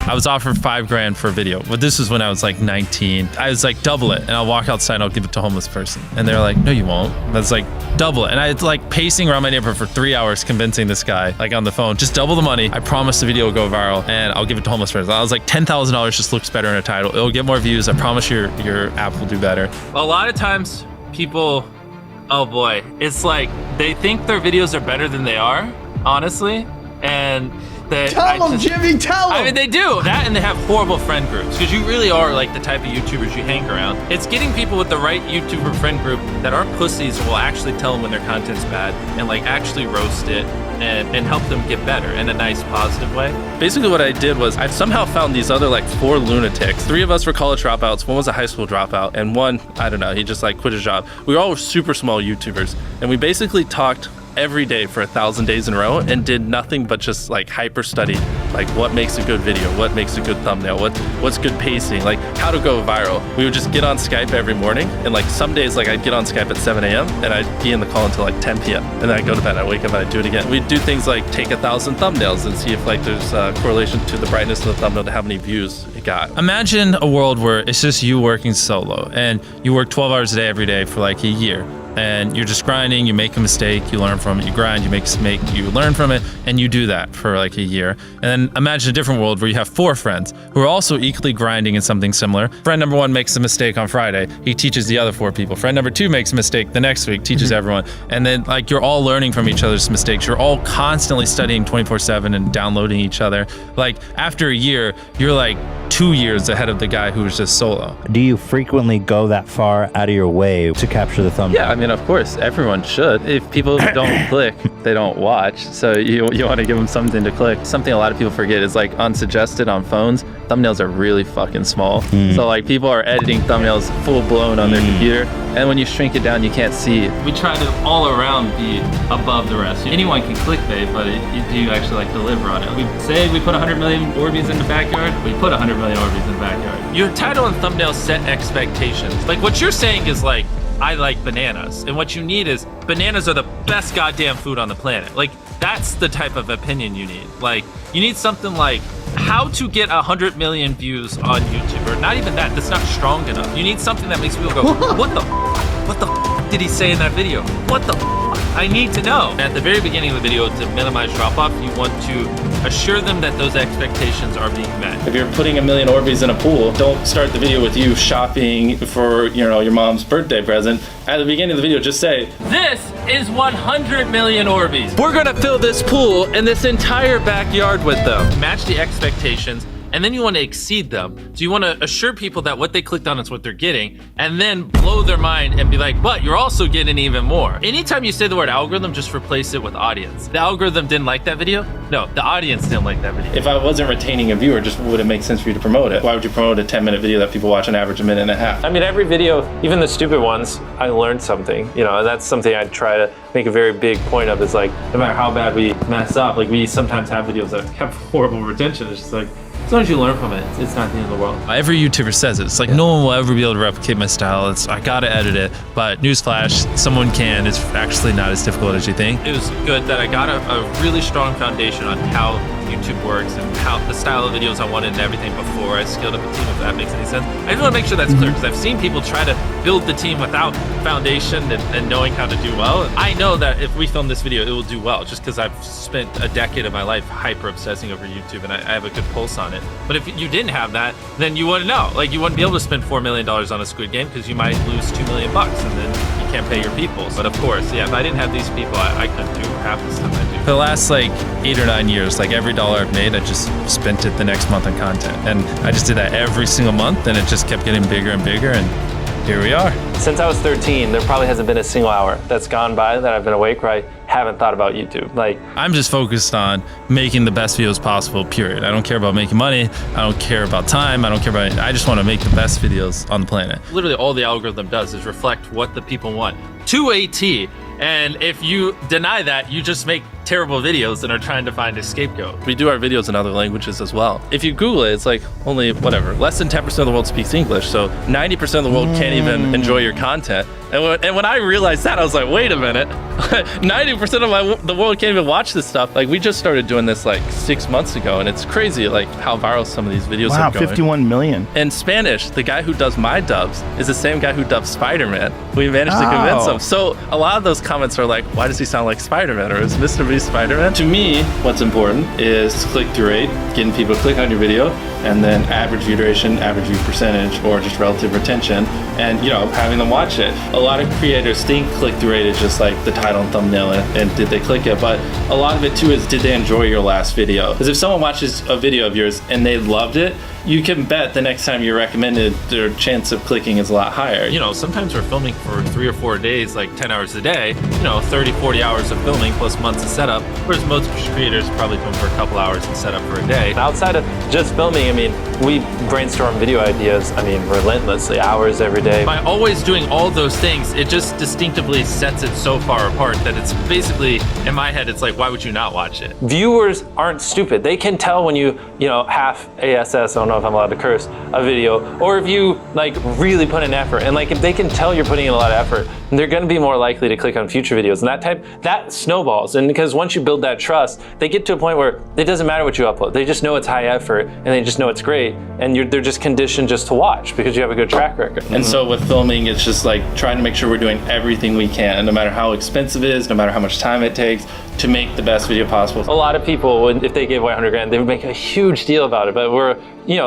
I was offered $5,000 for a video, but this was when I was like 19. I was like, double it, and I'll walk outside and I'll give it to a homeless person. And they're like, no, you won't. I was like, double it. And I was like pacing around my neighborhood for 3 hours, convincing this guy, like on the phone, just double the money. I promise the video will go viral, and I'll give it to a homeless person. I was like, $10,000 just looks better in a title. It'll get more views. I promise your app will do better. A lot of times people, oh boy, it's like they think their videos are better than they are, honestly. And tell them, Jimmy, tell them. I mean, they do that, and they have horrible friend groups, because you really are like the type of YouTubers you hang around. It's getting people with the right YouTuber friend group that aren't pussies and will actually tell them when their content's bad and like actually roast it and help them get better in a nice, positive way. Basically what I did was I somehow found these other like 4 lunatics. 3 of us were college dropouts, 1 was a high school dropout, and 1, I don't know, he just like quit his job. We were all super small YouTubers, and we basically talked every day for 1,000 days in a row and did nothing but just like hyper study, like what makes a good video, what makes a good thumbnail, what's good pacing, like how to go viral. We would just get on Skype every morning, and like some days like I'd get on Skype at 7 a.m. and I'd be in the call until like 10 p.m. and then I'd go to bed, I'd wake up and I'd do it again. We'd do things like take 1,000 thumbnails and see if like there's a correlation to the brightness of the thumbnail to how many views it got. Imagine a world where it's just you working solo and you work 12 hours a day every day for like a year. And you're just grinding, you make a mistake, you learn from it, you grind, you make a mistake, you learn from it, and you do that for like a year. And then imagine a different world where you have 4 friends who are also equally grinding in something similar. Friend number 1 makes a mistake on Friday, he teaches the other 4 people. Friend number 2 makes a mistake the next week, teaches everyone. And then like you're all learning from each other's mistakes. You're all constantly studying 24/7 and downloading each other. Like after a year, you're like 2 years ahead of the guy who was just solo. Do you frequently go that far out of your way to capture the thumbnail? Yeah, I mean, of course, everyone should. If people don't click, they don't watch. So you want to give them something to click. Something a lot of people forget is like unsuggested on phones, thumbnails are really fucking small. So like people are editing thumbnails full blown on their computer, and when you shrink it down, you can't see it. We try to all around be above the rest. Anyone can clickbait, but do you actually like deliver on it? We say we put 100 million Orbeez in the backyard, we put 100 million Orbeez in the backyard. Your title and thumbnail set expectations. Like what you're saying is like, I like bananas. And what you need is, bananas are the best goddamn food on the planet. Like, that's the type of opinion you need. Like, you need something like, how to get 100 million views on YouTube, or not even that, that's not strong enough. You need something that makes people go, what the did he say in that video? What the I need to know. At the very beginning of the video, to minimize drop-off, you want to assure them that those expectations are being met. If you're putting 1 million Orbeez in a pool, don't start the video with you shopping for, you know, your mom's birthday present. At the beginning of the video, just say, this is 100 million Orbeez. We're gonna fill this pool and this entire backyard with them. Match the expectations, and then you want to exceed them. So you want to assure people that what they clicked on is what they're getting, and then blow their mind and be like, but you're also getting even more. Anytime you say the word algorithm, just replace it with audience. The algorithm didn't like that video? No, the audience didn't like that video. If I wasn't retaining a viewer, just would it make sense for you to promote it? Why would you promote a 10-minute video that people watch on average a minute and a half? I mean, every video, even the stupid ones, I learned something, you know, and that's something I try to make a very big point of, is like, no matter how bad we mess up, like we sometimes have videos that have horrible retention. It's just like, as long as you learn from it, it's not the end of the world. Every YouTuber says it. It's like, no one will ever be able to replicate my style. I gotta edit it. But newsflash, someone can. It's actually not as difficult as you think. It was good that I got a really strong foundation on how YouTube works and how the style of videos I wanted and everything before I scaled up a team, if that makes any sense. I just want to make sure that's clear, because I've seen people try to build the team without foundation and knowing how to do well. I know that if we film this video, it will do well, just because I've spent a decade of my life hyper obsessing over YouTube, and I have a good pulse on it. But if you didn't have that, then you wouldn't know. Like, you wouldn't be able to spend $4 million on a Squid Game, because you might lose $2 million and then you can't pay your people. But of course, yeah, if I didn't have these people, I couldn't do half the stuff I do. For the last like 8 or 9 years, like every dollar I've made, I just spent it the next month on content. And I just did that every single month, and it just kept getting bigger and bigger, and here we are. Since I was 13, there probably hasn't been a single hour that's gone by that I've been awake where I haven't thought about YouTube. Like, I'm just focused on making the best videos possible, period. I don't care about making money. I don't care about time. I don't care about, I just want to make the best videos on the planet. Literally all the algorithm does is reflect what the people want to a T. And if you deny that, you just make terrible videos and are trying to find a scapegoat. We do our videos in other languages as well. If you Google it, it's like only, whatever, less than 10% of the world speaks English. So 90% of the world can't even enjoy your content. And when I realized that, I was like, wait a minute. 90% of the world can't even watch this stuff. Like, we just started doing this like 6 months ago, and it's crazy like how viral some of these videos Wow, are going. 51 million. In Spanish, the guy who does my dubs is the same guy who dubbed Spider-Man. We managed to convince him. So a lot of those comments are like, why does he sound like Spider-Man? Or is Mr. Beast Spider-Man? To me, what's important is click-through rate, getting people to click on your video, and then average view duration, average view percentage, or just relative retention, and having them watch it. A lot of creators think click-through rate is just like the title and thumbnail and did they click it, but a lot of it too is, did they enjoy your last video? Because if someone watches a video of yours and they loved it, you can bet the next time you recommend it, their chance of clicking is a lot higher. Sometimes we're filming for 3 or 4 days, like 10 hours a day, 30, 40 hours of filming plus months of setup, whereas most creators probably film for a couple hours and set up for a day. Outside of just filming, we brainstorm video ideas, relentlessly, hours every day. By always doing all those things, it just distinctively sets it so far apart that it's basically, in my head, it's like, why would you not watch it? Viewers aren't stupid. They can tell when you half ASS, I don't know if I'm allowed to curse, a video, or if you really put in effort. And if they can tell you're putting in a lot of effort, they're gonna be more likely to click on future videos. And that snowballs. And because once you build that trust, they get to a point where it doesn't matter what you upload. They just know it's high effort and they just know it's great. And they're just conditioned just to watch because you have a good track record. And so with filming, it's just like trying to make sure we're doing everything we can, no matter how expensive it is, no matter how much time it takes, to make the best video possible. A lot of people, if they gave away 100 grand, they would make a huge deal about it. But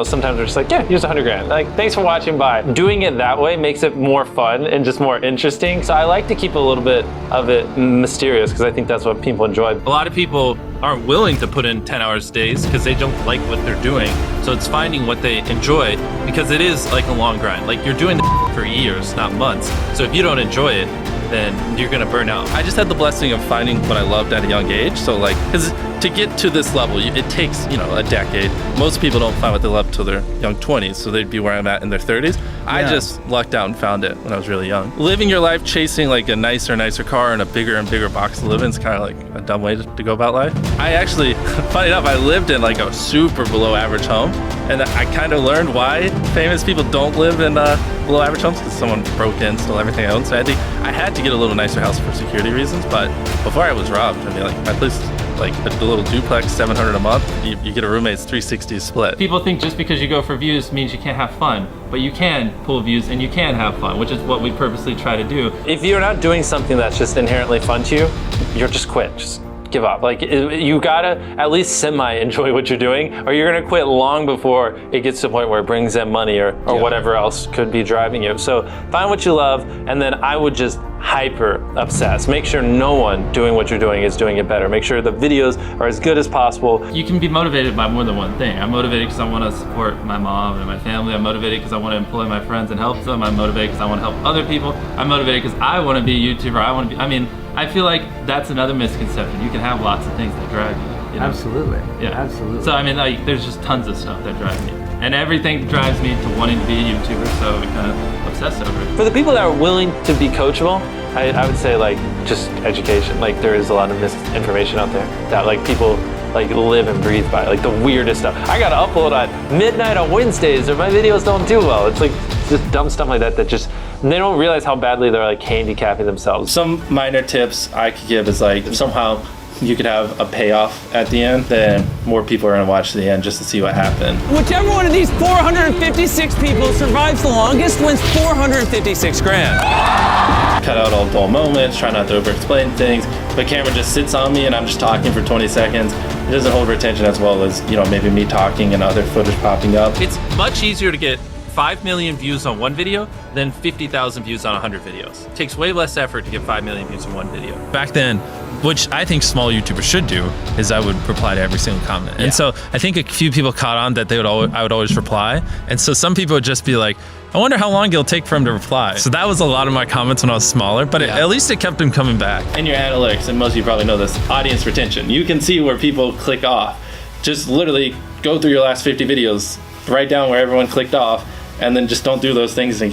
sometimes we're just like, yeah, here's 100 grand. Thanks for watching, bye. Doing it that way makes it more fun and just more interesting. So I like to keep a little bit of it mysterious because I think that's what people enjoy. A lot of people aren't willing to put in 10 hours days because they don't like what they're doing. So it's finding what they enjoy, because it is like a long grind. You're doing it for years, not months. So if you don't enjoy it, then you're gonna burn out. I just had the blessing of finding what I loved at a young age. So because to get to this level, it takes, a decade. Most people don't find what they love till their young 20s, so they'd be where I'm at in their 30s. Yeah. I just lucked out and found it when I was really young. Living your life chasing a nicer and nicer car and a bigger and bigger box to live in is kind of a dumb way to go about life. I actually, funny enough, I lived in a super below average home, and I kind of learned why famous people don't live in below average homes, because someone broke in, stole everything I owned. So I think I had to get a little nicer house for security reasons, but before I was robbed, my place, the little duplex, $700 a month, you get a roommate's 360 split. People think just because you go for views means you can't have fun, but you can pull views and you can have fun, which is what we purposely try to do. If you're not doing something that's just inherently fun to you, you're just quit. Just give up. You gotta at least semi-enjoy what you're doing, or you're gonna quit long before it gets to the point where it brings in money or whatever else could be driving you. So find what you love, and then I would just hyper obsess. Make sure no one doing what you're doing is doing it better. Make sure the videos are as good as possible. You can be motivated by more than one thing. I'm motivated because I want to support my mom and my family. I'm motivated because I want to employ my friends and help them. I'm motivated because I want to help other people. I'm motivated because I want to be a YouTuber. I feel like that's another misconception. You can have lots of things that drive you. Absolutely. Yeah. Absolutely. So there's just tons of stuff that drives me. And everything drives me to wanting to be a YouTuber, so we kind of obsess over it. For the people that are willing to be coachable, I would say just education. There is a lot of misinformation out there that people live and breathe by, the weirdest stuff. I gotta upload at midnight on Wednesdays or my videos don't do well. It's just dumb stuff like that just, they don't realize how badly they're handicapping themselves. Some minor tips I could give is if somehow you could have a payoff at the end, then more people are gonna watch to the end just to see what happened. Whichever one of these 456 people survives the longest wins 456 grand. Cut out all dull moments, try not to over-explain things. The camera just sits on me and I'm just talking for 20 seconds. It doesn't hold retention as well as, maybe me talking and other footage popping up. It's much easier to get 5 million views on one video than 50,000 views on 100 videos. It takes way less effort to get 5 million views on one video. Back then, which I think small YouTubers should do, is I would reply to every single comment. And so I think a few people caught on that I would always reply. And so some people would just be like, I wonder how long it'll take for him to reply. So that was a lot of my comments when I was smaller, but at least it kept him coming back. And your analytics, and most of you probably know this, audience retention. You can see where people click off. Just literally go through your last 50 videos, write down where everyone clicked off, and then just don't do those things again.